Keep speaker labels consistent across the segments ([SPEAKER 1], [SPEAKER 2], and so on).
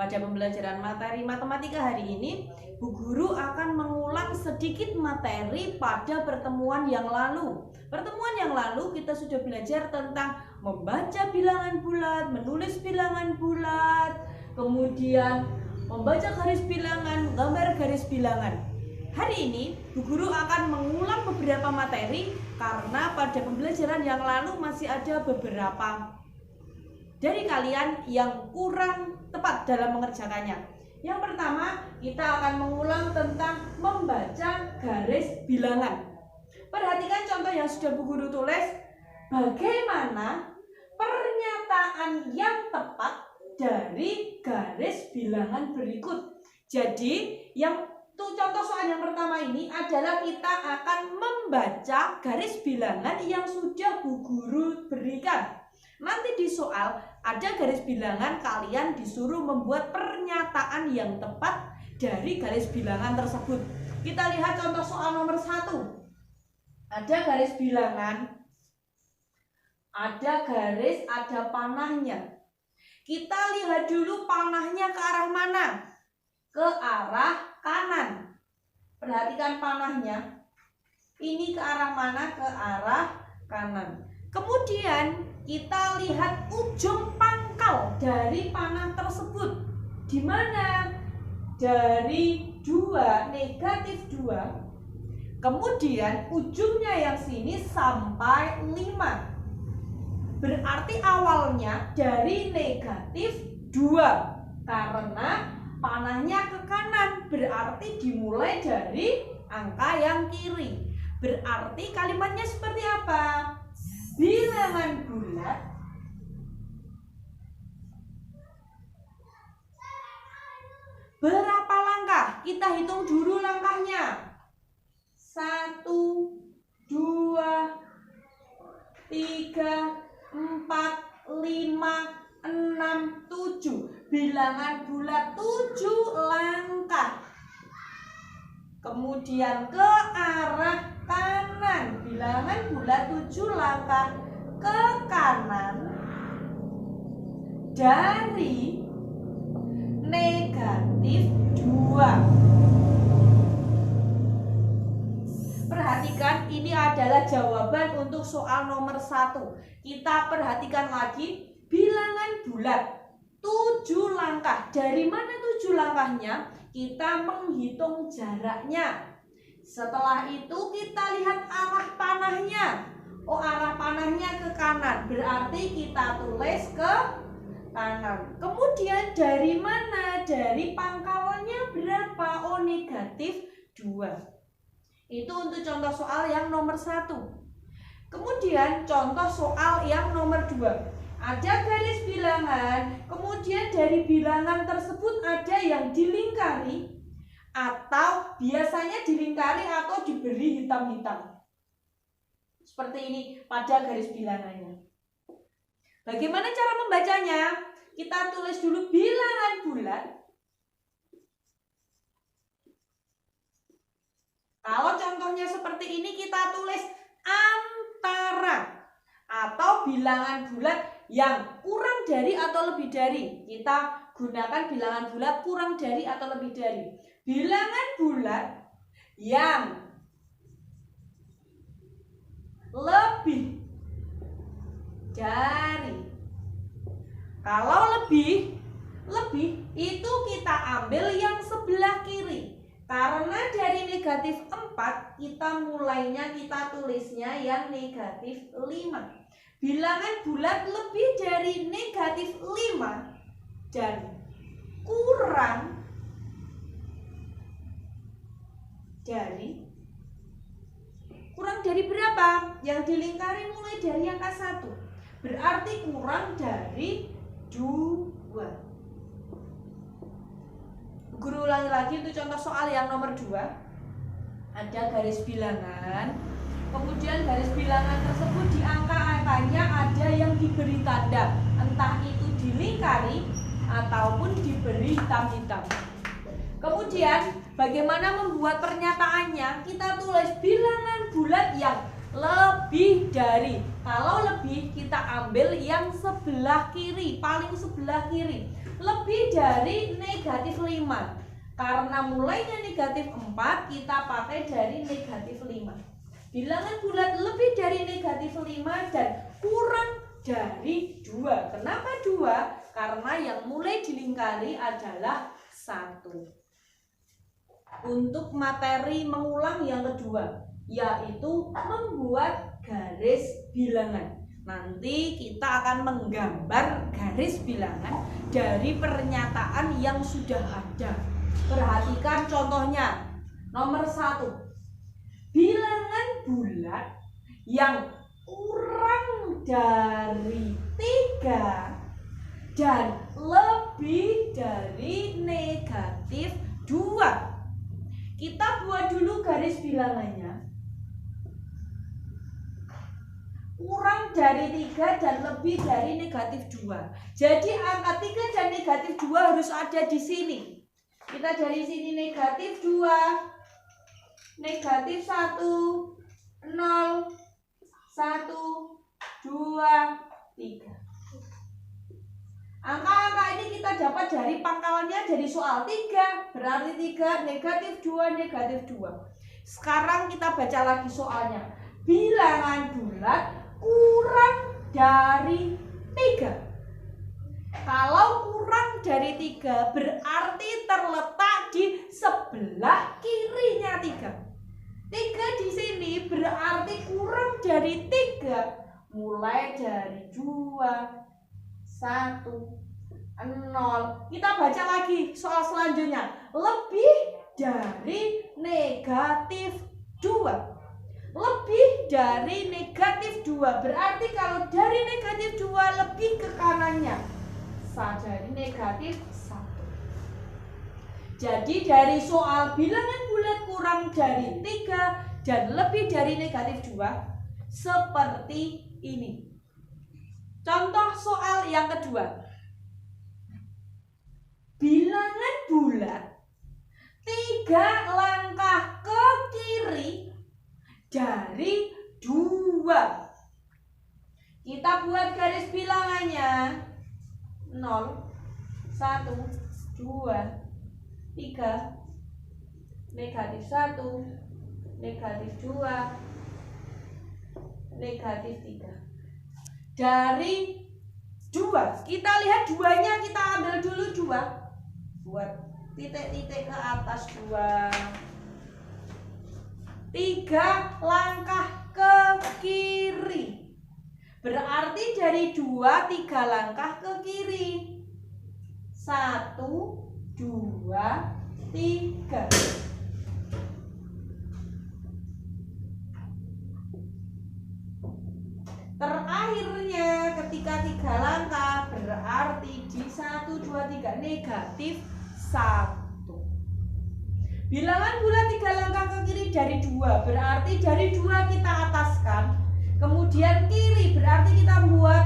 [SPEAKER 1] Pada pembelajaran materi matematika hari ini, Bu Guru akan mengulang sedikit materi pada pertemuan yang lalu. Pertemuan yang lalu kita sudah belajar tentang membaca bilangan bulat, menulis bilangan bulat, kemudian membaca garis bilangan, gambar garis bilangan. Hari ini Bu Guru akan mengulang beberapa materi karena pada pembelajaran yang lalu masih ada beberapa dari kalian yang kurang tepat dalam mengerjakannya. Yang pertama, kita akan mengulang tentang membaca garis bilangan. Perhatikan contoh yang sudah Bu Guru tulis. Bagaimana pernyataan yang tepat dari garis bilangan berikut. Jadi, contoh soal yang pertama ini adalah kita akan membaca garis bilangan yang sudah Bu Guru berikan. Nanti di soal ada garis bilangan, kalian disuruh membuat pernyataan yang tepat dari garis bilangan tersebut. Kita lihat contoh soal nomor 1. Ada garis bilangan, ada garis, ada panahnya. Kita lihat dulu panahnya ke arah mana? Ke arah kanan. Perhatikan panahnya. Ini ke arah mana? Ke arah kanan. Kemudian kita lihat ujung pangkal dari panah tersebut. Di mana? Dari 2, negatif 2. Kemudian ujungnya yang sini sampai 5. Berarti awalnya dari negatif 2. Karena panahnya ke kanan, berarti dimulai dari angka yang kiri. Berarti kalimatnya seperti apa? Bilangan bulat berapa langkah? Kita hitung dulu langkahnya. 1, 2, 3, 4, 5, 6, 7. Bilangan bulat 7 langkah. Kemudian ke arah kanan. Bilangan bulat 7 langkah ke kanan dari negatif 2. Perhatikan, ini adalah jawaban untuk soal nomor 1. Kita perhatikan lagi, bilangan bulat 7 langkah. Dari mana 7 langkahnya? Kita menghitung jaraknya. Setelah itu kita lihat arah panahnya. Oh, arah panahnya ke kanan. Berarti kita tulis ke kanan. Kemudian dari mana? Dari pangkalnya berapa? Oh, negatif 2. Itu untuk contoh soal yang nomor 1. Kemudian contoh soal yang nomor 2. Ada garis bilangan, kemudian dari bilangan tersebut ada yang dilingkari atau biasanya dilingkari atau diberi hitam-hitam. Seperti ini pada garis bilangannya. Bagaimana cara membacanya? Kita tulis dulu bilangan bulat. Kalau contohnya seperti ini kita tulis antara atau bilangan bulat yang kurang dari atau lebih dari. Kita gunakan bilangan bulat kurang dari atau lebih dari. Bilangan bulat yang lebih dari. Kalau lebih itu kita ambil yang sebelah kiri. Karena dari negatif 4 kita mulainya, kita tulisnya yang negatif 5. Bilangan bulat lebih dari negatif 5 dan kurang dari berapa? Yang dilingkari mulai dari angka 1. Berarti kurang dari 2. Guru ulangi lagi untuk contoh soal yang nomor 2. Ada garis bilangan. Kemudian garis bilangan tersebut di angka-angkanya ada yang diberi tanda, entah itu dilingkari ataupun diberi hitam-hitam. Kemudian bagaimana membuat pernyataannya? Kita tulis bilangan bulat yang Lebih dari. Kalau lebih kita ambil yang sebelah kiri, paling sebelah kiri. Lebih dari negatif 5. Karena mulainya negatif 4, kita pakai dari negatif 5. Bilangan bulat lebih dari negatif 5 dan kurang dari 2. Kenapa 2? Karena yang mulai dilingkari adalah 1. Untuk materi mengulang yang kedua, yaitu membuat garis bilangan. Nanti kita akan menggambar garis bilangan dari pernyataan yang sudah ada. Perhatikan contohnya. Nomor 1. Bilangan bulat yang kurang dari 3 dan lebih dari negatif 2. Kita buat dulu garis bilangannya. Kurang dari 3 dan lebih dari negatif 2. Jadi angka 3 dan negatif 2 harus ada di sini. Kita dari sini negatif 2, negatif 1, 0, 1, 2, 3. Angka-angka ini kita dapat dari pangkalannya dari soal 3. Berarti 3, negatif 2, negatif 2. Sekarang kita baca lagi soalnya. Bilangan bulat kurang dari 3. Kalau kurang dari 3 berarti terletak di sebelah kirinya 3. 3 di sini berarti kurang dari 3. Mulai dari 2, 1, 0. Kita baca lagi soal selanjutnya. Lebih dari negatif 2. Lebih dari negatif 2. Berarti kalau dari negatif 2 lebih ke kanannya. Dari negatif 1. Jadi dari soal bilangan bulat kurang dari 3 dan lebih dari negatif 2 seperti ini. Contoh soal yang kedua. Bilangan bulat 3 langkah ke kiri dari 2. Kita buat garis bilangannya. 0, 1, 2, 3, negatif 1, negatif 2, negatif 3. Dari 2, kita lihat 2-nya kita ambil dulu 2. Buat titik-titik ke atas 2. 3 langkah ke kiri. Berarti dari 2, 3 langkah ke kiri. 1, 2, 3. Terakhirnya ketika 3 langkah berarti di 1, 2, 3 negatif 1. Bilangan bulat 3 langkah ke kiri dari 2. Berarti dari 2 kita ataskan. Kemudian kiri berarti kita buat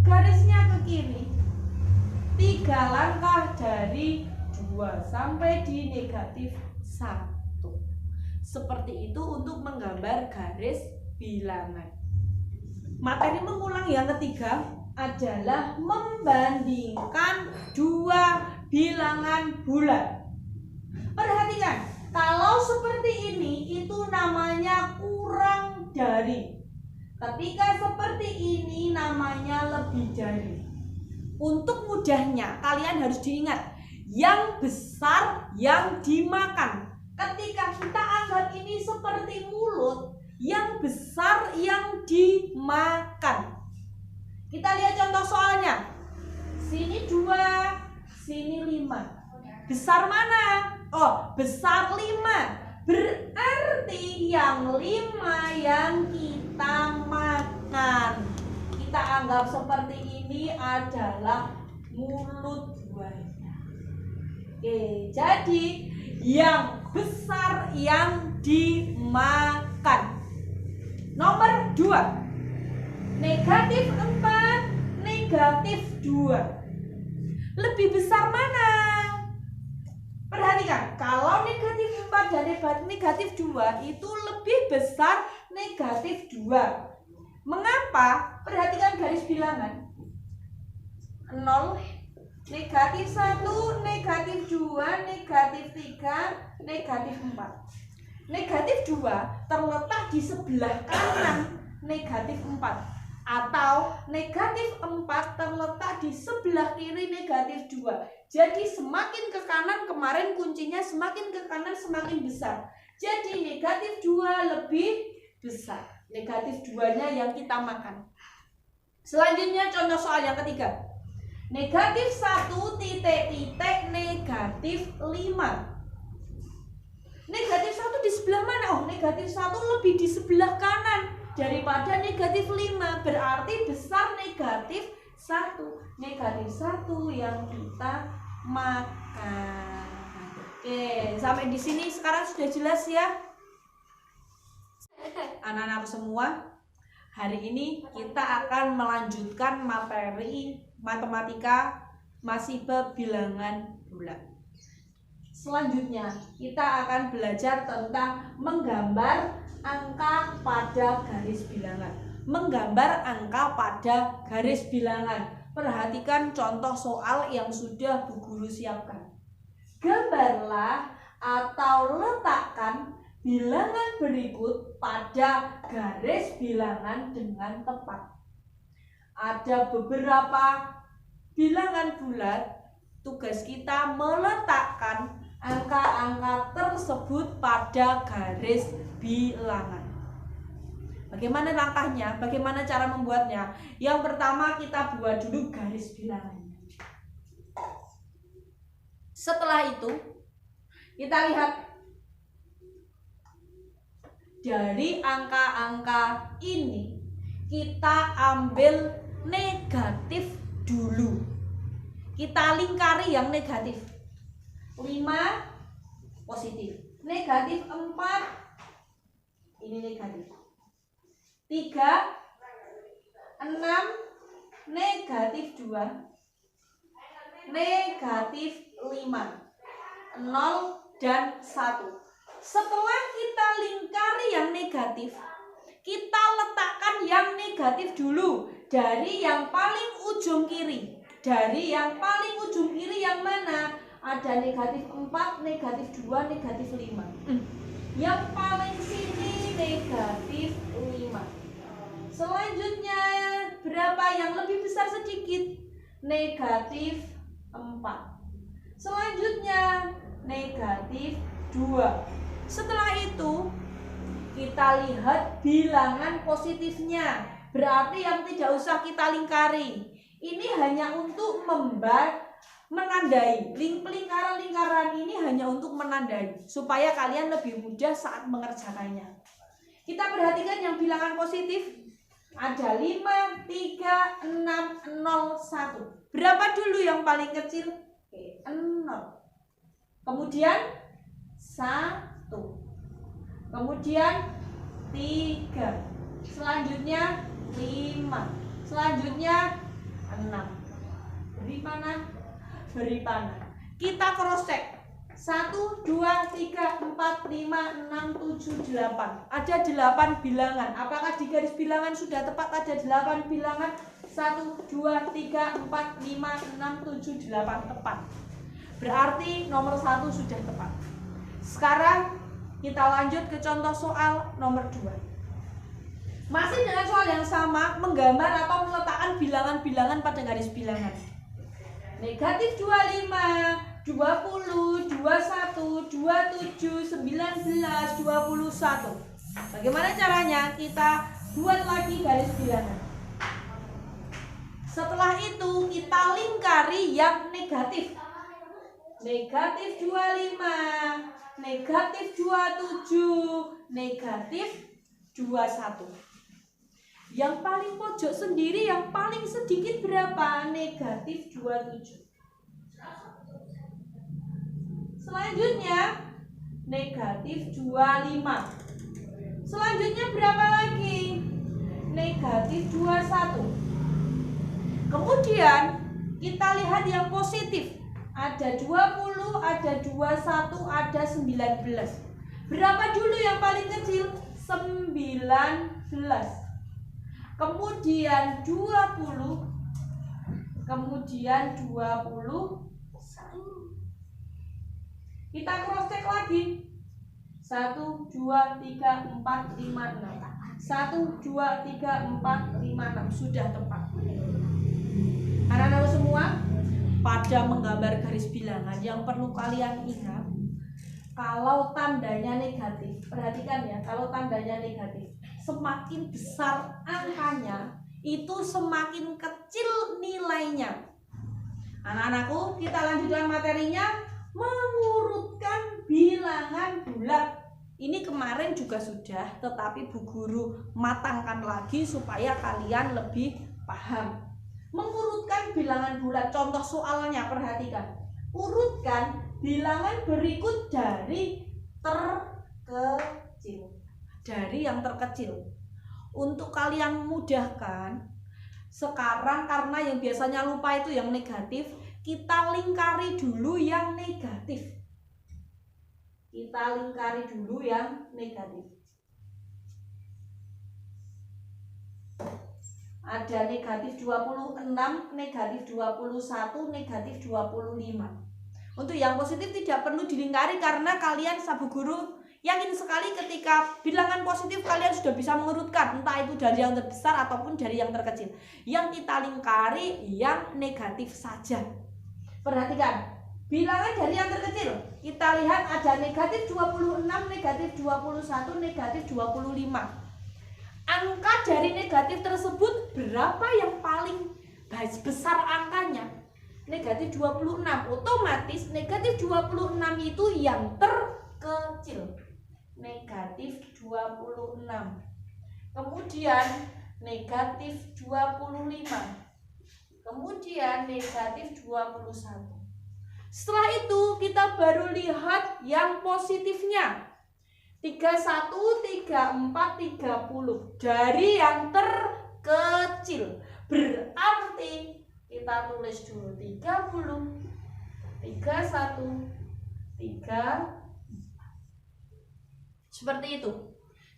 [SPEAKER 1] garisnya ke kiri. 3 langkah dari 2 sampai di negatif 1. Seperti itu untuk menggambar garis bilangan. Materi mengulang yang ketiga adalah membandingkan 2 bilangan bulat. Perhatikan, kalau seperti ini itu namanya kurang dari. Ketika seperti ini namanya lebih dari. Untuk mudahnya kalian harus diingat, yang besar yang dimakan. Ketika kita anggap ini seperti mulut, yang besar yang dimakan. Kita lihat contoh soalnya. Sini 2, sini 5. Besar mana? Oh, besar 5. Berarti yang 5 yang kita makan. Kita anggap seperti ini adalah mulut buaya. Oke, jadi yang besar yang dimakan. Nomor 2. Negatif 4, negatif 2. Lebih besar mana? Perhatikan, kalau negatif 4 dan negatif 2 itu lebih besar negatif 2. Mengapa? Perhatikan garis bilangan. 0, negatif 1, negatif 2, negatif 3, negatif 4. Negatif 2 terletak di sebelah kanan negatif 4. Atau negatif 4 terletak di sebelah kiri negatif 2. Jadi semakin ke kanan, kemarin kuncinya semakin ke kanan semakin besar. Jadi negatif 2 lebih besar. Negatif 2-nya yang kita makan. Selanjutnya contoh soal yang ketiga. Negatif 1 titik negatif 5. Negatif 1 di sebelah mana? Oh, negatif 1 lebih di sebelah kanan daripada negatif 5. Berarti besar negatif 1. Negatif 1 yang kita makan. Oke, sampai di sini sekarang sudah jelas ya? Anak-anak semua, hari ini kita akan melanjutkan materi matematika masih bab bilangan bulat. Selanjutnya kita akan belajar tentang menggambar angka pada garis bilangan. Menggambar angka pada garis bilangan. Perhatikan contoh soal yang sudah Bu Guru siapkan. Gambarlah atau letakkan bilangan berikut pada garis bilangan dengan tepat. Ada beberapa bilangan bulat. Tugas kita meletakkan angka-angka tersebut pada garis bilangan. Bagaimana langkahnya? Bagaimana cara membuatnya? Yang pertama kita buat dulu garis bilangannya. Setelah itu kita lihat dari angka-angka ini kita ambil negatif dulu. Kita lingkari yang negatif. 5 positif. Negatif 4 ini negatif. 3 6 negatif 2 negatif 5 0 dan 1. Setelah kita lingkari yang negatif, kita letakkan yang negatif dulu dari yang paling ujung kiri. Dari yang paling ujung kiri yang mana? Ada negatif 4, negatif 2, negatif 5. Yang paling sini negatif 5. Selanjutnya berapa yang lebih besar sedikit? Negatif 4. Selanjutnya negatif 2. Setelah itu kita lihat bilangan positifnya. Berarti yang tidak usah kita lingkari. Ini hanya untuk menandai. Lingkaran-lingkaran ini hanya untuk menandai supaya kalian lebih mudah saat mengerjakannya. Kita perhatikan yang bilangan positif. Ada 5, 3, 6, 0, 1. Berapa dulu yang paling kecil? 0. Kemudian 1. Kemudian 3. Selanjutnya 5. Selanjutnya 6. Beri panah. Beri panah. Kita cross check. 1, 2, 3, 4, 5, 6, 7, 8. Ada 8 bilangan. Apakah di garis bilangan sudah tepat ada 8 bilangan? 1, 2, 3, 4, 5, 6, 7, 8 tepat. Berarti nomor 1 sudah tepat. Sekarang kita lanjut ke contoh soal nomor 2. Masih dengan soal yang sama, menggambar atau meletakkan bilangan-bilangan pada garis bilangan. Negatif 25, 20, 21, 27, 19, 21. Bagaimana caranya? Kita buat lagi garis bilangan. Setelah itu kita lingkari yang negatif. Negatif 25, negatif 27, negatif 21. Yang paling pojok sendiri yang paling sedikit berapa? Negatif 27. Selanjutnya negatif 25. Selanjutnya berapa lagi? Negatif 21. Kemudian kita lihat yang positif. Ada 20, ada 21, ada 19. Berapa dulu yang paling kecil? kemudian 20, kemudian 21. Kita cross check lagi. 1, 2, 3, 4, 5, 6. 1, 2, 3, 4, 5, 6. Sudah tepat. Anak-anak semua, pada menggambar garis bilangan yang perlu kalian ingat, kalau tandanya negatif, perhatikan ya, kalau tandanya negatif, semakin besar angkanya, itu semakin kecil nilainya. Anak-anakku, kita lanjutkan materinya, mengurutkan bilangan bulat. Ini kemarin juga sudah, tetapi Bu Guru matangkan lagi supaya kalian lebih paham. Mengurutkan bilangan bulat, contoh soalnya perhatikan. Urutkan bilangan berikut dari terkecil. Dari yang terkecil. Untuk kalian mudahkan, sekarang karena yang biasanya lupa itu yang negatif, kita lingkari dulu yang negatif. Kita lingkari dulu yang negatif. Ada negatif 26, negatif 21, negatif 25. Untuk yang positif tidak perlu dilingkari karena kalian sabu guru yakin sekali ketika bilangan positif kalian sudah bisa mengurutkan, entah itu dari yang terbesar ataupun dari yang terkecil. Yang kita lingkari yang negatif saja. Perhatikan, bilangan dari yang terkecil. Kita lihat ada negatif 26, negatif 21, negatif 25. Angka dari negatif tersebut berapa yang paling besar angkanya? Negatif 26. Otomatis negatif 26 itu yang terkecil. Negatif 26. Kemudian negatif 25. Kemudian negatif 21. Setelah itu kita baru lihat yang positifnya. 31, 34, 30 dari yang terkecil. Berarti kita tulis dulu 30, 31, 34. Seperti itu.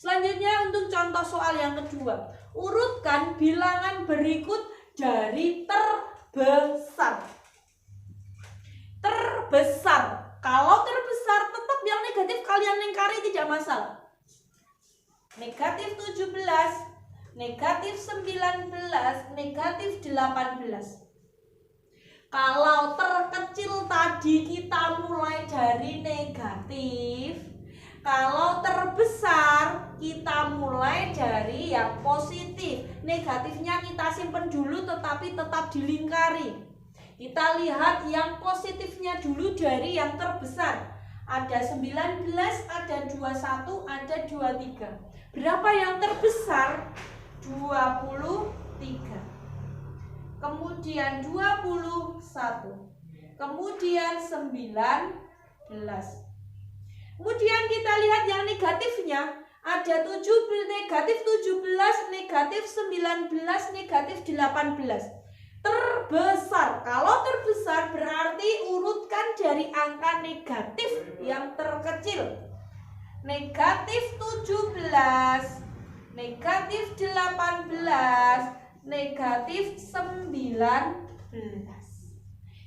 [SPEAKER 1] Selanjutnya untuk contoh soal yang kedua. Urutkan bilangan berikut dari terbesar. Terbesar. Kalau terbesar tetap yang negatif kalian lingkari, tidak masalah. Negatif 17, negatif 19, negatif 18. Kalau terkecil tadi kita mulai dari negatif. Kalau terbesar kita mulai dari yang positif. Negatifnya kita simpan dulu tetapi tetap dilingkari. Kita lihat yang positifnya dulu dari yang terbesar. Ada 19, ada 21, ada 23. Berapa yang terbesar? 23. Kemudian 21. Kemudian 19. Kemudian kita lihat yang negatifnya. Ada negatif 17, negatif 19, negatif 18. Terbesar. Kalau terbesar berarti urutkan dari angka negatif yang terkecil. Negatif 17, negatif 18, negatif 19.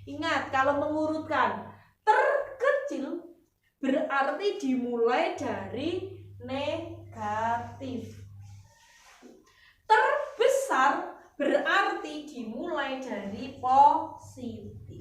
[SPEAKER 1] Ingat, kalau mengurutkan terkecil berarti dimulai dari negatif. Terbesar berarti dimulai dari positif.